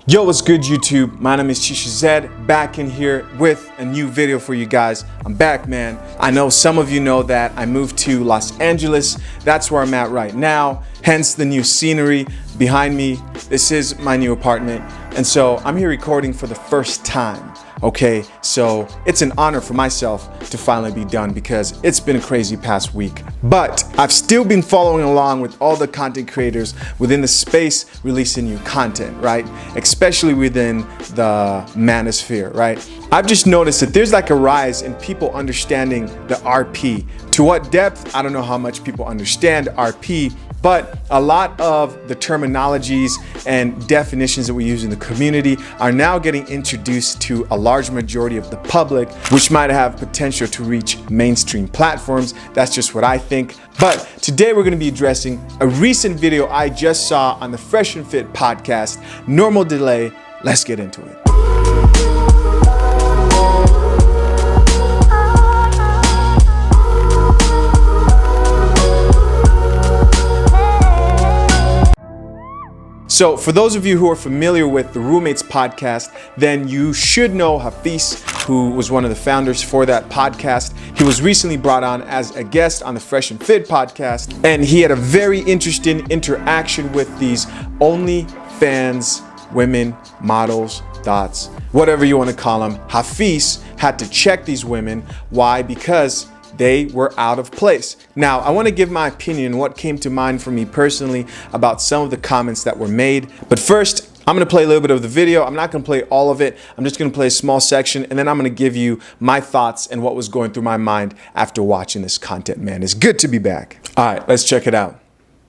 Yo, what's good YouTube? My name is Chisha Zed, back in here with a new video for you guys. I'm back, man. I know some of you know that I moved to Los Angeles. That's where I'm at right now, hence the new scenery behind me. This is my new apartment, and so I'm here recording for the first time. Okay, so it's an honor for myself to finally be done because it's been a crazy past week. But I've still been following along with all the content creators within the space releasing new content, right? Especially within the manosphere, right? I've just noticed that there's like a rise in people understanding the RP. To what depth? I don't know how much people understand RP, but a lot of the terminologies and definitions that we use in the community are now getting introduced to a large majority of the public, which might have potential to reach mainstream platforms. That's just what I think. But today we're going to be addressing a recent video I just saw on the Fresh and Fit podcast. Normal delay. Let's get into it. So for those of you who are familiar with the Roommates podcast, then you should know Hafiz, who was one of the founders for that podcast. He was recently brought on as a guest on the Fresh and Fit podcast, and he had a very interesting interaction with these OnlyFans women, models, dots, whatever you want to call them. Hafiz had to check these women. Why? Because they were out of place. Now, I want to give my opinion, what came to mind for me personally about some of the comments that were made. But first, I'm going to play a little bit of the video. I'm not going to play all of it. I'm just going to play a small section, and then I'm going to give you my thoughts and what was going through my mind after watching this content, man. It's good to be back. All right, let's check it out.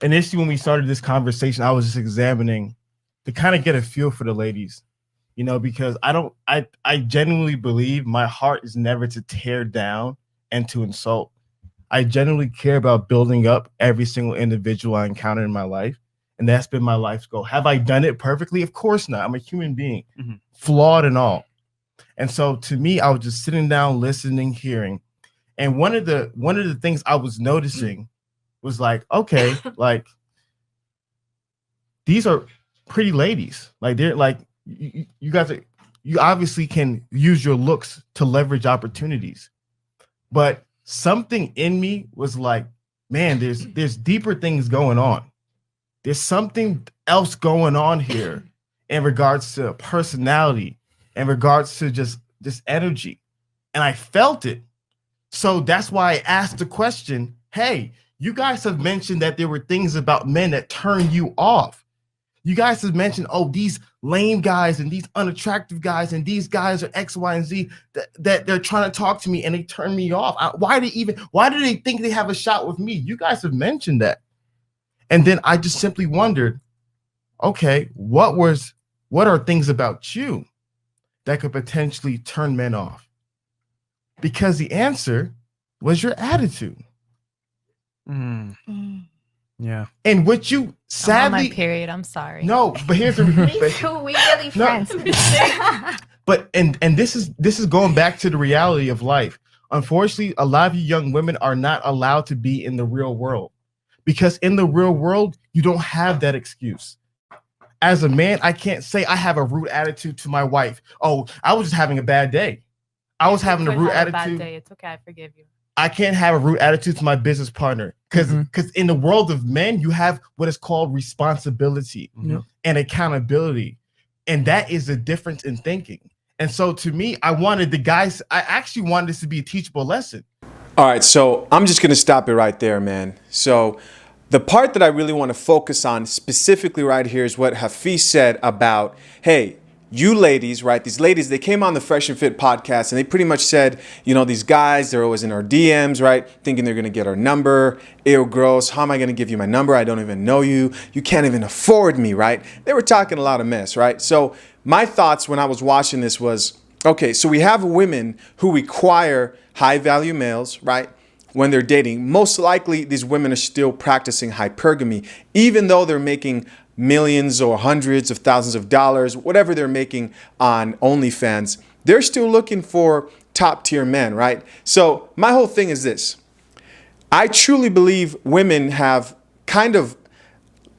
Initially, when we started this conversation, I was just examining to kind of get a feel for the ladies, you know, because I genuinely believe my heart is never to tear down and to insult. I genuinely care about building up every single individual I encounter in my life. And that's been my life's goal. Have I done it perfectly? Of course not. I'm a human being, flawed and all. And so to me, I was just sitting down, listening, hearing. And one of the things I was noticing was like, okay, like these are pretty ladies. Like they're like, you guys are, you obviously can use your looks to leverage opportunities. But something in me was like, man, there's deeper things going on. There's something else going on here in regards to personality, in regards to just this energy. And I felt it. So that's why I asked the question, hey, you guys have mentioned that there were things about men that turn you off. You guys have mentioned, oh, these lame guys and these unattractive guys and these guys are X, Y, and Z that they're trying to talk to me and they turn me off. Why do they think they have a shot with me? You guys have mentioned that. And then I just simply wondered, okay, what are things about you that could potentially turn men off? Because the answer was your attitude. Yeah. And what you sadly, I'm on my period. I'm sorry. No, but here's the Me too. We really friends. But and this is going back to the reality of life. Unfortunately, a lot of you young women are not allowed to be in the real world because in the real world, you don't have that excuse. As a man, I can't say I have a rude attitude to my wife. Oh, I was just having a bad day. I was having a rude attitude. It's okay. I forgive you. I can't have a rude attitude to my business partner because in the world of men, you have what is called responsibility and accountability. And that is the difference in thinking. And so to me, I actually wanted this to be a teachable lesson. All right, so I'm just going to stop it right there, man. So the part that I really want to focus on specifically right here is what Hafiz said about, hey, you ladies, right? These ladies, they came on the Fresh and Fit podcast and they pretty much said, you know, these guys, they're always in our DMs, right? Thinking they're going to get our number. Ew, gross. How am I going to give you my number? I don't even know you. You can't even afford me, right? They were talking a lot of mess, right? So my thoughts when I was watching this was, okay, so we have women who require high value males, right? When they're dating, most likely these women are still practicing hypergamy, even though they're making millions or hundreds of thousands of dollars, whatever they're making on OnlyFans, they're still looking for top tier men, right? So my whole thing is this. I truly believe women have kind of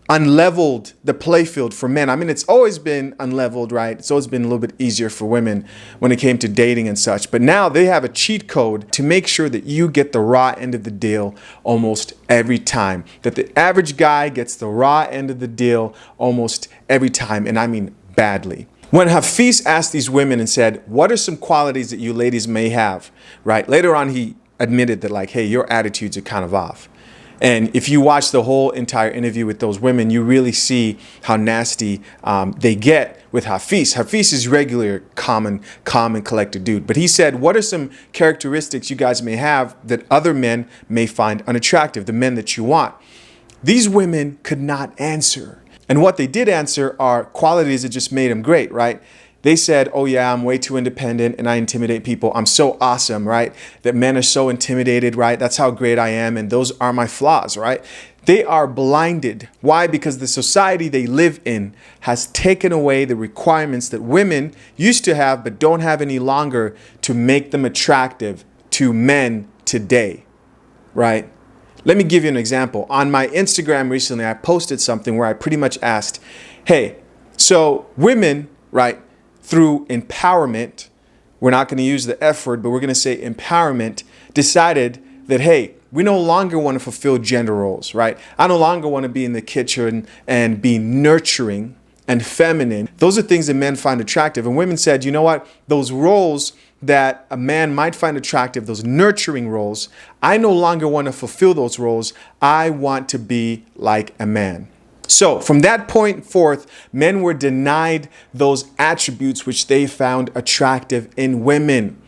unleveled the play field for men. I mean, it's always been unleveled, right? It's always been a little bit easier for women when it came to dating and such. But now they have a cheat code to make sure that you get the raw end of the deal almost every time. That the average guy gets the raw end of the deal almost every time. And I mean badly. When Hafiz asked these women and said, what are some qualities that you ladies may have, right? Later on, he admitted that like, hey, your attitudes are kind of off. And if you watch the whole entire interview with those women, you really see how nasty they get with Hafiz. Hafiz is regular, calm and collected dude. But he said, what are some characteristics you guys may have that other men may find unattractive, the men that you want? These women could not answer. And what they did answer are qualities that just made them great, right? They said, oh yeah, I'm way too independent and I intimidate people. I'm so awesome, right? That men are so intimidated, right? That's how great I am. And those are my flaws, right? They are blinded. Why? Because the society they live in has taken away the requirements that women used to have but don't have any longer to make them attractive to men today, right? Let me give you an example. On my Instagram recently, I posted something where I pretty much asked, hey, so women, right, through empowerment, we're not going to use the F word, but we're going to say empowerment, decided that, hey, we no longer want to fulfill gender roles, right? I no longer want to be in the kitchen and be nurturing and feminine. Those are things that men find attractive. And women said, you know what? Those roles that a man might find attractive, those nurturing roles, I no longer want to fulfill those roles. I want to be like a man. So from that point forth, men were denied those attributes which they found attractive in women.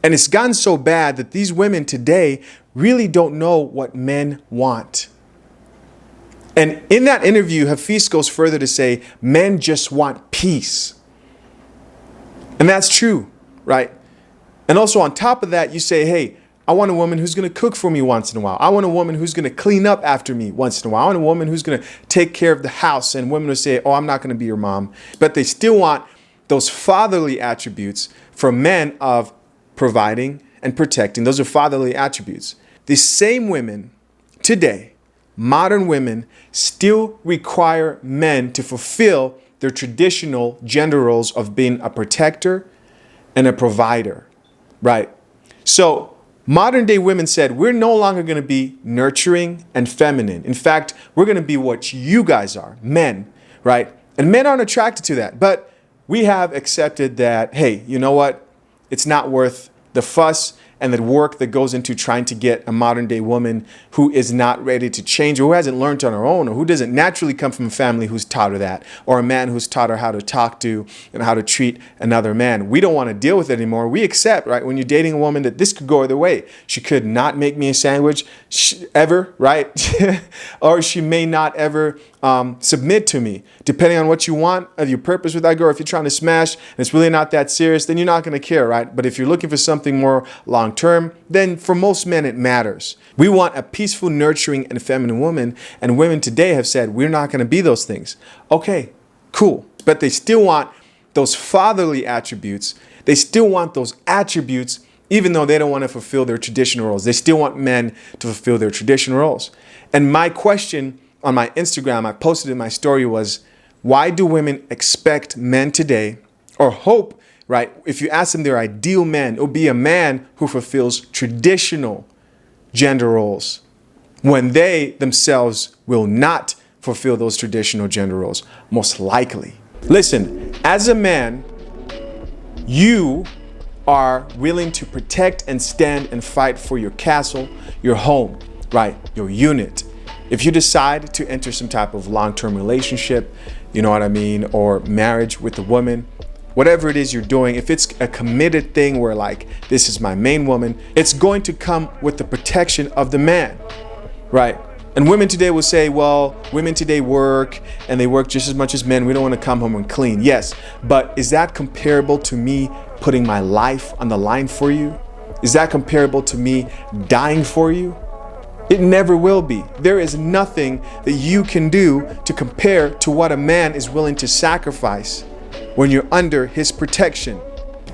And it's gotten so bad that these women today really don't know what men want. And in that interview, Hafiz goes further to say, men just want peace. And that's true, right? And also on top of that, you say, hey, I want a woman who's going to cook for me once in a while. I want a woman who's going to clean up after me once in a while. I want a woman who's going to take care of the house. And women will say, oh, I'm not going to be your mom. But they still want those fatherly attributes from men of providing and protecting. Those are fatherly attributes. The same women today, modern women, still require men to fulfill their traditional gender roles of being a protector and a provider, right? So modern day women said, we're no longer going to be nurturing and feminine. In fact, we're going to be what you guys are, men, right? And men aren't attracted to that. But we have accepted that, hey, you know what? It's not worth the fuss and the work that goes into trying to get a modern day woman who is not ready to change or who hasn't learned on her own or who doesn't naturally come from a family who's taught her that, or a man who's taught her how to talk to and how to treat another man. We don't want to deal with it anymore. We accept, right, when you're dating a woman that this could go either way. She could not make me a sandwich ever, right? Or she may not ever submit to me. Depending on what you want, of your purpose with that girl, if you're trying to smash and it's really not that serious, then you're not going to care, right? But if you're looking for something more long term, then for most men it matters. We want a peaceful, nurturing, and feminine woman, and women today have said, we're not going to be those things. Okay, cool. But they still want those fatherly attributes. They still want those attributes, even though they don't want to fulfill their traditional roles. They still want men to fulfill their traditional roles. And my question on my Instagram, I posted in my story, was, why do women expect men today, or hope, right? If you ask them their ideal man, it will be a man who fulfills traditional gender roles when they themselves will not fulfill those traditional gender roles, most likely. Listen, as a man, you are willing to protect and stand and fight for your castle, your home, right? Your unit. If you decide to enter some type of long-term relationship, you know what I mean, or marriage with a woman, whatever it is you're doing, if it's a committed thing where like, this is my main woman, it's going to come with the protection of the man, right? And women today will say, well, women today work and they work just as much as men. We don't want to come home and clean. Yes, but is that comparable to me putting my life on the line for you? Is that comparable to me dying for you? It never will be. There is nothing that you can do to compare to what a man is willing to sacrifice when you're under his protection.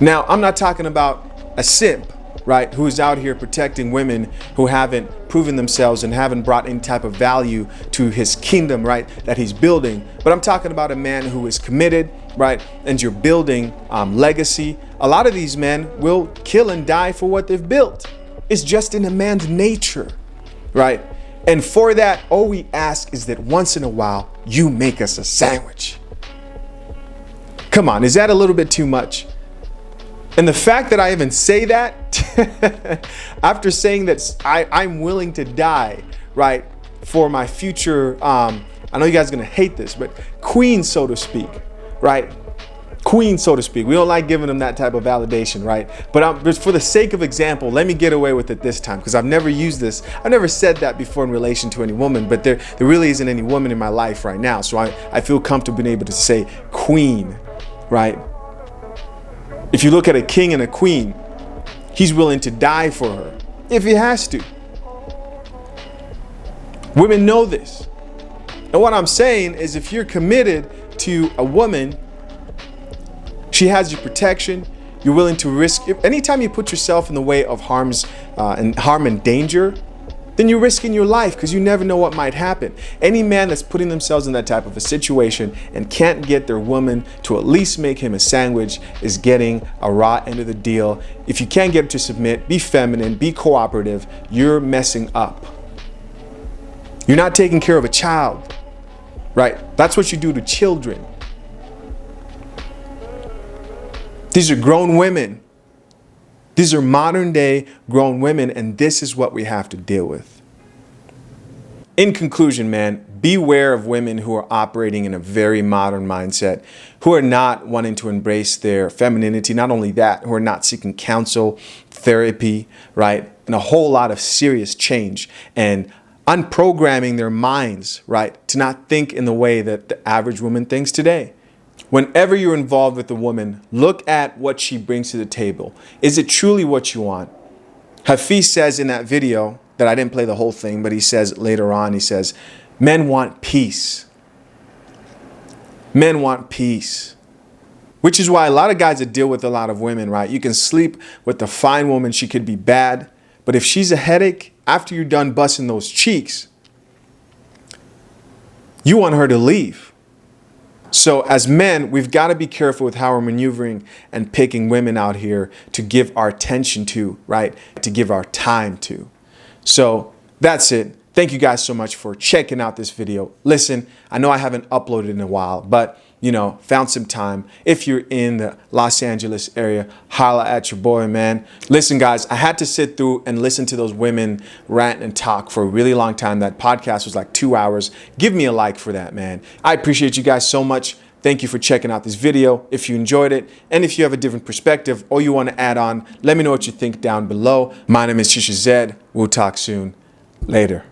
Now, I'm not talking about a simp, right, who is out here protecting women who haven't proven themselves and haven't brought any type of value to his kingdom, right, that he's building. But I'm talking about a man who is committed, right, and you're building legacy. A lot of these men will kill and die for what they've built. It's just in a man's nature, right? And for that, all we ask is that once in a while, you make us a sandwich. Come on, is that a little bit too much? And the fact that I even say that, after saying that I'm willing to die, right, for my future, I know you guys are gonna hate this, but queen, so to speak, right? Queen, so to speak. We don't like giving them that type of validation, right? But just for the sake of example, let me get away with it this time, because I've never used this. I've never said that before in relation to any woman, but there really isn't any woman in my life right now. So I feel comfortable being able to say queen, right? If you look at a king and a queen, he's willing to die for her if he has to. Women know this. And what I'm saying is, if you're committed to a woman, she has your protection, you're willing to risk, anytime you put yourself in the way of harm and danger, then you're risking your life, because you never know what might happen. Any man that's putting themselves in that type of a situation and can't get their woman to at least make him a sandwich is getting a raw end of the deal. If you can't get her to submit, be feminine, be cooperative, you're messing up. You're not taking care of a child, right? That's what you do to children. These are grown women. These are modern day grown women, and this is what we have to deal with. In conclusion, man, beware of women who are operating in a very modern mindset, who are not wanting to embrace their femininity. Not only that, who are not seeking counsel, therapy, right? And a whole lot of serious change and unprogramming their minds, right? To not think in the way that the average woman thinks today. Whenever you're involved with a woman, look at what she brings to the table. Is it truly what you want? Hafiz says in that video, that I didn't play the whole thing, but he says later on, he says, men want peace. Men want peace. Which is why a lot of guys that deal with a lot of women, right? You can sleep with a fine woman, she could be bad, but if she's a headache, after you're done busting those cheeks, you want her to leave. So as men, we've got to be careful with how we're maneuvering and picking women out here to give our attention to, right? To give our time to. So that's it. Thank you guys so much for checking out this video. Listen, I know I haven't uploaded in a while, but you know, found some time. If you're in the Los Angeles area, holla at your boy, man. Listen, guys, I had to sit through and listen to those women rant and talk for a really long time. That podcast was like 2 hours. Give me a like for that, man. I appreciate you guys so much. Thank you for checking out this video. If you enjoyed it, and if you have a different perspective or you want to add on, let me know what you think down below. My name is Chisha Zed. We'll talk soon. Later.